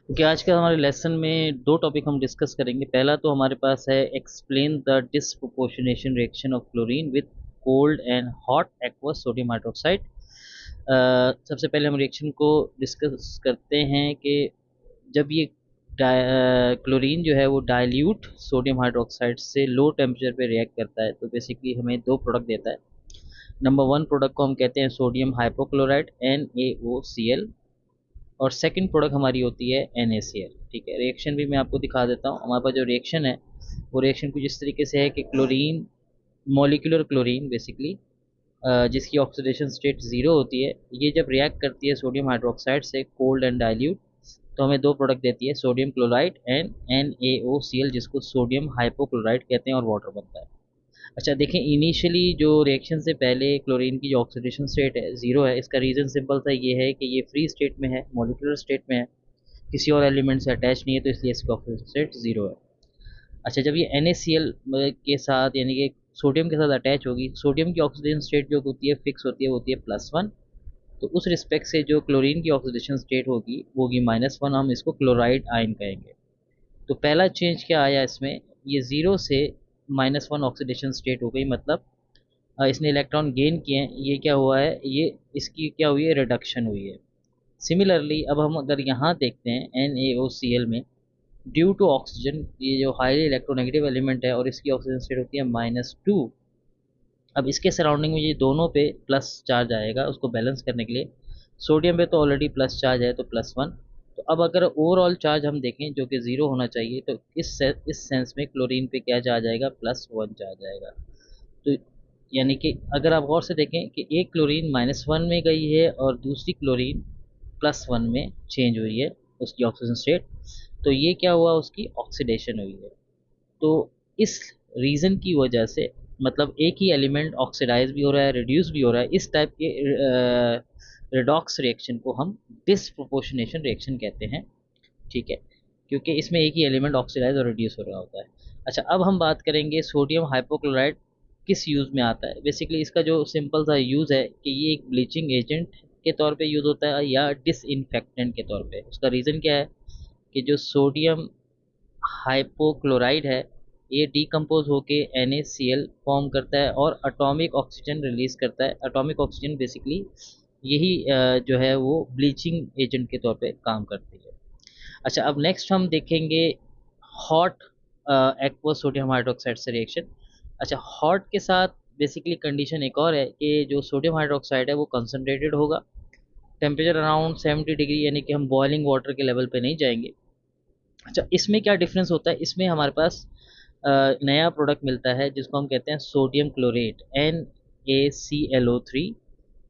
क्योंकि आज के हमारे लेसन में दो टॉपिक हम डिस्कस करेंगे। पहला तो हमारे पास है explain the disproportionation reaction of chlorine with cold and hot aqueous sodium hydroxide. सबसे पहले हम रिएक्शन को डिस्कस करते हैं कि जब ये क्लोरीन जो है वो डाइल्यूट सोडियम हाइड्रोक्साइड से लो टेम्परेचर पे रिएक्ट करता है तो बेसिकली हमें दो प्रोडक्ट देता है। नंबर वन प्रोडक्ट को हम कहते हैं सोडियम हाइपोक्लोराइड NaOCl, और सेकंड प्रोडक्ट हमारी होती है NaCl। ठीक है, रिएक्शन भी मैं आपको दिखा देता हूँ। हमारे पास जो रिएक्शन है वो रिएक्शन कुछ इस तरीके से है कि क्लोरीन, मॉलिक्यूलर क्लोरीन बेसिकली, जिसकी ऑक्सीडेशन स्टेट ज़ीरो होती है, ये जब रिएक्ट करती है सोडियम हाइड्रोक्साइड से कोल्ड एंड डाइल्यूट तो हमें दो प्रोडक्ट देती है, सोडियम क्लोराइड एंड NaOCl, जिसको सोडियम हाइपोक्लोराइड कहते हैं, और वाटर बनता है। अच्छा देखें, इनिशियली जो रिएक्शन से पहले क्लोरीन की जो ऑक्सीडेशन स्टेट है ज़ीरो है। इसका रीज़न सिंपल सा ये है कि ये फ्री स्टेट में है, मॉलिक्यूलर स्टेट में है, किसी और एलिमेंट से अटैच नहीं है, तो इसलिए इसकी ऑक्सीडेशन स्टेट ज़ीरो है। अच्छा, जब ये NaCl के साथ यानी कि सोडियम के साथ अटैच होगी, सोडियम की ऑक्सीडेशन स्टेट जो होती है फिक्स होती है, वो होती है +1। तो उस रिस्पेक्ट से जो क्लोरीन की ऑक्सीडेशन स्टेट होगी वो होगी -1, हम इसको क्लोराइड आयन कहेंगे। तो पहला चेंज क्या आया इसमें, ये ज़ीरो से -1 ऑक्सीडेशन स्टेट हो गई, मतलब इसने इलेक्ट्रॉन गेन किए हैं। ये क्या हुआ है, ये इसकी क्या हुई है, रिडक्शन हुई है। सिमिलरली अब हम अगर यहाँ देखते हैं NaOCl में, ड्यू टू ऑक्सीजन, ये जो हाईली इलेक्ट्रोनेगेटिव एलिमेंट है और इसकी ऑक्सीजन स्टेट होती है -2। अब इसके सराउंडिंग में ये दोनों पे प्लस चार्ज आएगा, उसको बैलेंस करने के लिए। सोडियम पे तो ऑलरेडी प्लस चार्ज है तो +1। तो अब अगर ओवरऑल चार्ज हम देखें जो कि ज़ीरो होना चाहिए, तो इस सेंस में क्लोरीन पे क्या चार्ज आएगा, +1 चार्ज आएगा। तो यानी कि अगर आप गौर से देखें कि एक क्लोरीन -1 में गई है और दूसरी क्लोरीन +1 में चेंज हुई है उसकी ऑक्सीजन स्टेट, तो ये क्या हुआ, उसकी ऑक्सीडेशन हुई है। तो इस रीज़न की वजह से, मतलब एक ही एलिमेंट ऑक्सीडाइज भी हो रहा है, रिड्यूस भी हो रहा है, इस टाइप के रिडॉक्स रिएक्शन को हम डिसप्रोपोर्शनेशन रिएक्शन कहते हैं। ठीक है, क्योंकि इसमें एक ही एलिमेंट ऑक्सीडाइज और रिड्यूस हो रहा होता है। अच्छा, अब हम बात करेंगे सोडियम हाइपोक्लोराइड किस यूज़ में आता है। बेसिकली इसका जो सिंपल सा यूज़ है कि ये एक ब्लीचिंग एजेंट के तौर पे यूज़ होता है या डिसइंफेक्टेंट के तौर पे। उसका रीज़न क्या है कि जो सोडियम हाइपोक्लोराइड है ये डिकम्पोज होके NaCl फॉर्म करता है और एटॉमिक ऑक्सीजन रिलीज करता है। एटॉमिक ऑक्सीजन बेसिकली यही जो है वो ब्लीचिंग एजेंट के तौर पे काम करती है। अच्छा, अब नेक्स्ट हम देखेंगे हॉट एक्वस सोडियम हाइड्रोक्साइड से रिएक्शन। अच्छा, हॉट के साथ बेसिकली कंडीशन एक और है कि जो सोडियम हाइड्रोक्साइड है वो कंसनट्रेटेड होगा, टेम्परेचर अराउंड 70 डिग्री, यानी कि हम बॉइलिंग वाटर के लेवल पे नहीं जाएंगे। अच्छा, इसमें क्या डिफरेंस होता है, इसमें हमारे पास नया प्रोडक्ट मिलता है जिसको हम कहते हैं सोडियम क्लोरेट NaClO3,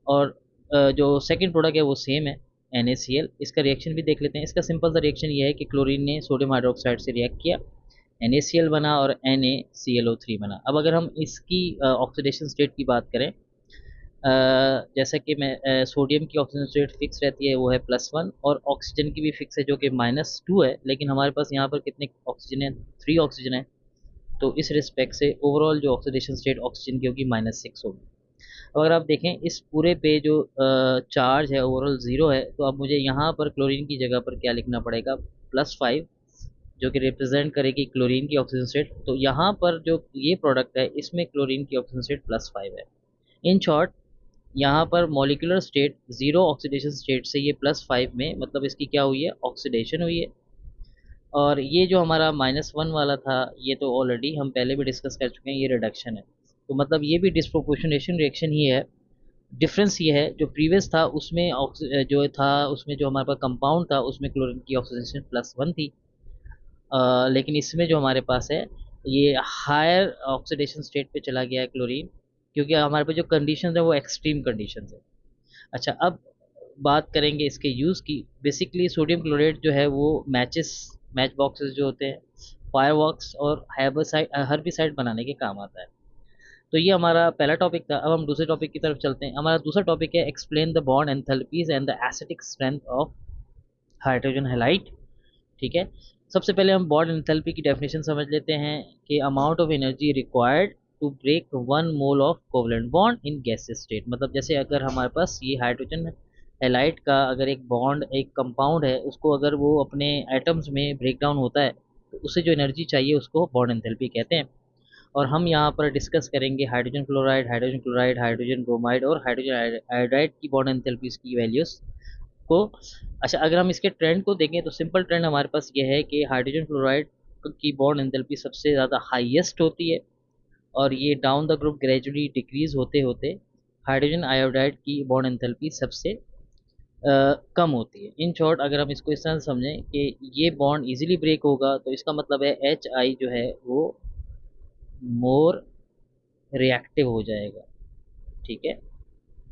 और जो सेकंड प्रोडक्ट है वो सेम है NaCl। इसका रिएक्शन भी देख लेते हैं। इसका सिंपल सा रिएक्शन ये है कि क्लोरीन ने सोडियम हाइड्रोक्साइड से रिएक्ट किया, NaCl बना और NaClO3 बना। अब अगर हम इसकी ऑक्सीडेशन स्टेट की बात करें, जैसा कि मैं सोडियम की ऑक्सीजन स्टेट फिक्स रहती है, वो है +1, और ऑक्सीजन की भी फिक्स है जो कि -2 है, लेकिन हमारे पास यहाँ पर कितने ऑक्सीजन है, 3 ऑक्सीजन है। तो इस रिस्पेक्ट से ओवरऑल जो ऑक्सीडेशन स्टेट ऑक्सीजन की होगी -6 होगी। अब अगर आप देखें इस पूरे पे जो चार्ज है ओवरऑल ज़ीरो है, तो अब मुझे यहाँ पर क्लोरीन की जगह पर क्या लिखना पड़ेगा, +5, जो कि रिप्रेजेंट करेगी क्लोरीन की ऑक्सीजन स्टेट। तो यहाँ पर जो ये प्रोडक्ट है इसमें क्लोरीन की ऑक्सीजन स्टेट +5 है। इन शॉर्ट, यहाँ पर molecular state zero oxidation state से ये +5 में, मतलब इसकी क्या हुई है, ऑक्सीडेशन हुई है। और ये जो हमारा -1 वाला था ये तो ऑलरेडी हम पहले भी डिस्कस कर चुके हैं, ये रिडक्शन है। तो मतलब ये भी डिस्प्रोपोर्शनेशन रिएक्शन ही है। डिफरेंस ये है, जो प्रीवियस था उसमें जो था उसमें जो हमारे पास कंपाउंड था उसमें क्लोरीन की ऑक्सीडेशन +1 थी, लेकिन इसमें जो हमारे पास है ये हायर ऑक्सीडेशन स्टेट पे चला गया है क्लोरीन, क्योंकि हमारे पास जो कंडीशन है वो एक्सट्रीम कंडीशन है। अच्छा, अब बात करेंगे इसके यूज़ की। बेसिकली सोडियम क्लोराइड जो है वो मैच बॉक्सेस जो होते हैं, फायरवर्क्स और हर्बिसाइड बनाने के काम आता है। तो ये हमारा पहला टॉपिक था। अब हम दूसरे टॉपिक की तरफ चलते हैं। हमारा दूसरा टॉपिक है explain the bond enthalpies and the acidic strength of hydrogen halide. ठीक है, सबसे पहले हम बॉन्ड एंथैल्पी की डेफिनेशन समझ लेते हैं कि amount of energy required to break 1 mole of covalent bond in gaseous state. मतलब जैसे अगर हमारे पास ये हाइड्रोजन हैलाइड का अगर एक बॉन्ड, एक कंपाउंड है, उसको अगर वो अपने एटम्स में ब्रेक डाउन होता है तो उसे जो एनर्जी चाहिए उसको बॉन्ड एंथैल्पी कहते हैं। और हम यहाँ पर डिस्कस करेंगे hydrogen chloride, hydrogen chloride, hydrogen bromide और हाइड्रोजन आयोडाइड की बॉन्ड एंथैल्पीज की वैल्यूज को। अच्छा, अगर हम इसके ट्रेंड को देखें तो सिंपल ट्रेंड हमारे पास ये है कि हाइड्रोजन क्लोराइड की बॉन्ड एंथैल्पी सबसे ज़्यादा हाईएस्ट होती है, और ये down the group gradually decrease होते होते हाइड्रोजन आयोडाइड की बॉन्ड एंथैल्पी सबसे कम होती है। इन शॉर्ट अगर हम इसको इस तरह से समझें कि ये बॉन्ड इजीली ब्रेक होगा, तो इसका मतलब है एच आई जो है वो मोर रिएक्टिव हो जाएगा। ठीक है,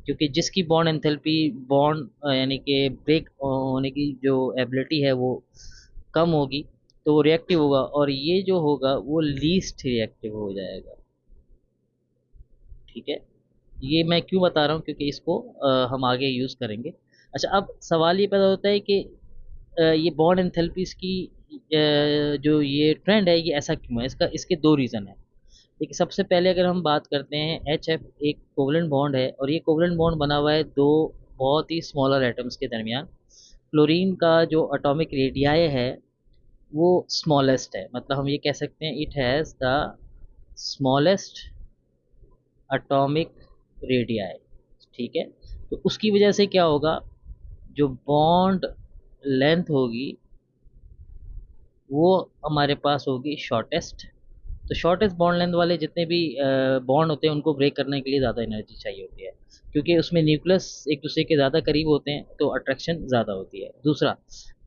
क्योंकि जिसकी बॉन्ड एंथैल्पी, बॉन्ड यानी कि ब्रेक होने की जो एबिलिटी है वो कम होगी, तो वो रिएक्टिव होगा, और ये जो होगा वो लीस्ट रिएक्टिव हो जाएगा। ठीक है, ये मैं क्यों बता रहा हूँ, क्योंकि इसको हम आगे यूज़ करेंगे। अच्छा, अब सवाल ये पैदा होता है कि ये बॉन्ड एंथैल्पीज की जो ये ट्रेंड है ये ऐसा क्यों है, इसका इसके दो रीज़न है। देखिए, सबसे पहले अगर हम बात करते हैं, एच एफ एक कोवलेंट बॉन्ड है, और ये कोवलेंट बॉन्ड बना हुआ है दो बहुत ही स्मॉलर एटम्स के दरमियान। क्लोरीन का जो एटॉमिक रेडियाई है वो स्मॉलेस्ट है, मतलब हम ये कह सकते हैं it has the smallest atomic radii. ठीक है, तो उसकी वजह से क्या होगा, जो बॉन्ड लेंथ होगी वो हमारे पास होगी शॉर्टेस्ट। तो शॉर्टेस्ट बॉन्ड लेंथ वाले जितने भी बॉन्ड होते हैं उनको ब्रेक करने के लिए ज़्यादा एनर्जी चाहिए होती है, क्योंकि उसमें न्यूक्लियस एक दूसरे के ज़्यादा करीब होते हैं तो अट्रैक्शन ज़्यादा होती है। दूसरा,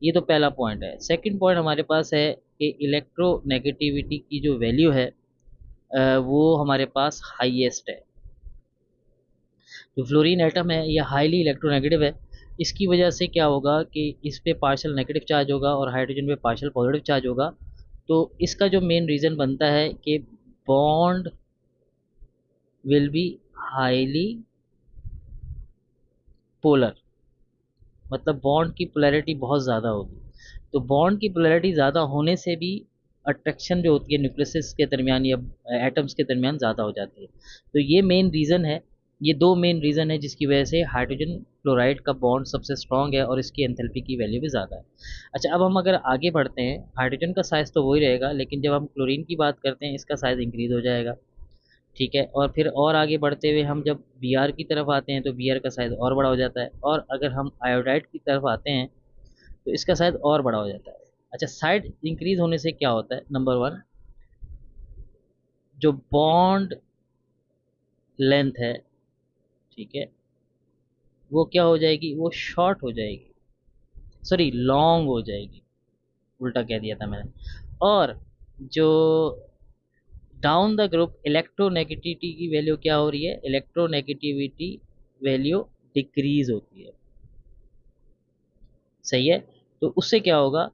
ये तो पहला पॉइंट है। सेकंड पॉइंट हमारे पास है कि इलेक्ट्रोनेगेटिविटी की जो वैल्यू है वो हमारे पास हाईएस्ट है। जो फ्लोरीन एटम है ये हाईली इलेक्ट्रोनेगेटिव है। इसकी वजह से क्या होगा कि इस पे पार्शियल नेगेटिव चार्ज होगा और हाइड्रोजन पे पार्शियल पॉजिटिव चार्ज होगा। तो इसका जो मेन रीज़न बनता है कि bond will be highly polar, मतलब बॉन्ड की पोलैरिटी बहुत ज़्यादा होगी। तो बॉन्ड की पोलैरिटी ज़्यादा होने से भी अट्रैक्शन जो होती है न्यूक्लियस के दरमियान या एटम्स के दरमियान ज़्यादा हो जाती है। तो ये मेन रीज़न है, ये दो मेन रीज़न है जिसकी वजह से हाइड्रोजन क्लोराइड का बॉन्ड सबसे स्ट्रॉन्ग है और इसकी एंथैल्पी की वैल्यू भी ज़्यादा है। अच्छा, अब हम अगर आगे बढ़ते हैं, हाइड्रोजन का साइज़ तो वही रहेगा, लेकिन जब हम क्लोरीन की बात करते हैं इसका साइज़ इंक्रीज़ हो जाएगा। ठीक है, और फिर और आगे बढ़ते हुए हम जब बी आर की तरफ आते हैं तो बी आर का साइज़ और बड़ा हो जाता है, और अगर हम आयोडाइड की तरफ आते हैं तो इसका साइज़ और बड़ा हो जाता है। अच्छा, साइड इंक्रीज होने से क्या होता है, नंबर वन, जो बॉन्ड लेंथ है, ठीक है, वो क्या हो जाएगी, वो शॉर्ट हो जाएगी, सॉरी लॉन्ग हो जाएगी, उल्टा कह दिया था मैंने। और जो डाउन द ग्रुप इलेक्ट्रोनेगेटिविटी की वैल्यू क्या हो रही है, इलेक्ट्रोनेगेटिविटी वैल्यू डिक्रीज होती है। सही है, तो उससे क्या होगा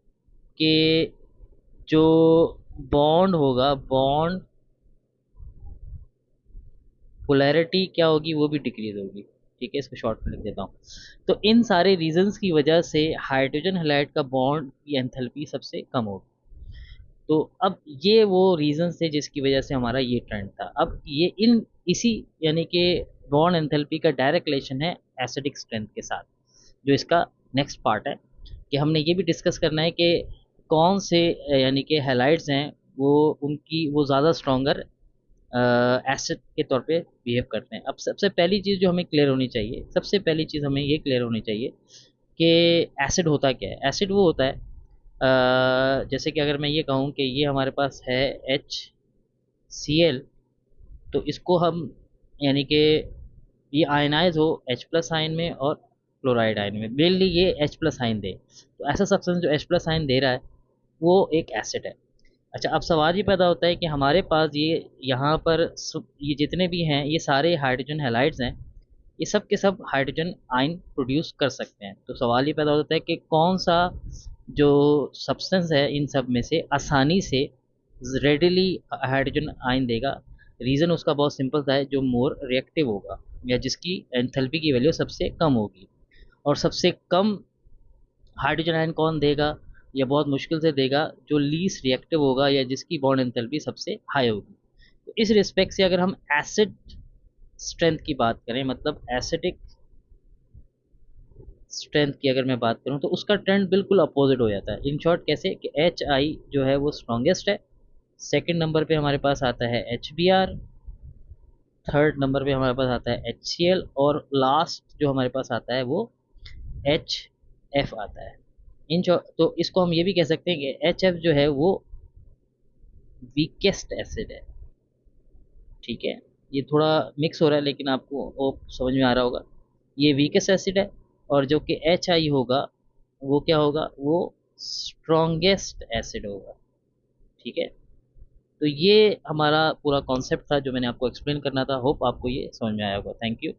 कि जो बॉन्ड होगा, बॉन्ड पोलैरिटी क्या होगी, वो भी डिक्रीज होगी। ठीक है, इसको शॉर्ट में लिख देता हूँ। तो इन सारे रीजंस की वजह से हाइड्रोजन हैलाइड का बॉन्ड की एंथैल्पी सबसे कम होगी। तो अब ये वो रीजंस थे जिसकी वजह से हमारा ये ट्रेंड था। अब ये इन इसी यानी कि बॉन्ड एंथैल्पी का डायरेक्ट रिलेशन है एसिडिक स्ट्रेंथ के साथ, जो इसका नेक्स्ट पार्ट है कि हमने ये भी डिस्कस करना है कि कौन से यानी कि हैलाइड्स हैं वो उनकी वो ज़्यादा स्ट्रॉन्गर एसिड के तौर पे बिहेव करते हैं। अब सबसे पहली चीज़ जो हमें क्लियर होनी चाहिए, सबसे पहली चीज़ हमें ये क्लियर होनी चाहिए कि एसिड होता क्या है। एसिड वो होता है जैसे कि अगर मैं ये कहूँ कि ये हमारे पास है HCl, तो इसको हम यानी कि ये आयनाइज हो H+ आयन में और क्लोराइड आयन में, मेनली ये H+ आयन दे, तो ऐसा सब्सटेंस जो H+ आयन दे रहा है वो एक एसिड है। अच्छा, अब सवाल ये पैदा होता है कि हमारे पास ये यहाँ पर ये जितने भी हैं ये सारे हाइड्रोजन हैलाइड्स हैं, ये सब के सब हाइड्रोजन आयन प्रोड्यूस कर सकते हैं। तो सवाल ये पैदा होता है कि कौन सा जो सब्सटेंस है इन सब में से आसानी से रेडिली हाइड्रोजन आयन देगा। रीज़न उसका बहुत सिंपल सा है, जो मोर रिएक्टिव होगा या जिसकी एंथैल्पी की वैल्यू सबसे कम होगी। और सबसे कम हाइड्रोजन आयन कौन देगा, या बहुत मुश्किल से देगा, जो लीस्ट रिएक्टिव होगा या जिसकी बॉन्ड एंथैल्पी सबसे हाई होगी। तो इस रिस्पेक्ट से अगर हम एसिड स्ट्रेंथ की बात करें, मतलब एसिडिक स्ट्रेंथ की अगर मैं बात करूं तो उसका ट्रेंड बिल्कुल अपोजिट हो जाता है। इन शॉर्ट कैसे कि एच आई जो है वो स्ट्रॉन्गेस्ट है, सेकंड नंबर पे हमारे पास आता है H B R, third number पे हमारे पास आता है एच सी एल, और लास्ट जो हमारे पास आता है वो एच एफ आता है। तो इसको हम ये भी कह सकते हैं कि एच एफ जो है वो वीकेस्ट एसिड है। ठीक है, ये थोड़ा मिक्स हो रहा है लेकिन आपको वो समझ में आ रहा होगा। ये वीकेस्ट एसिड है, और जो कि एच आई होगा वो क्या होगा, वो स्ट्रॉन्गेस्ट एसिड होगा। ठीक है, तो ये हमारा पूरा कॉन्सेप्ट था जो मैंने आपको एक्सप्लेन करना था। होप आपको ये समझ में आया होगा। Thank you.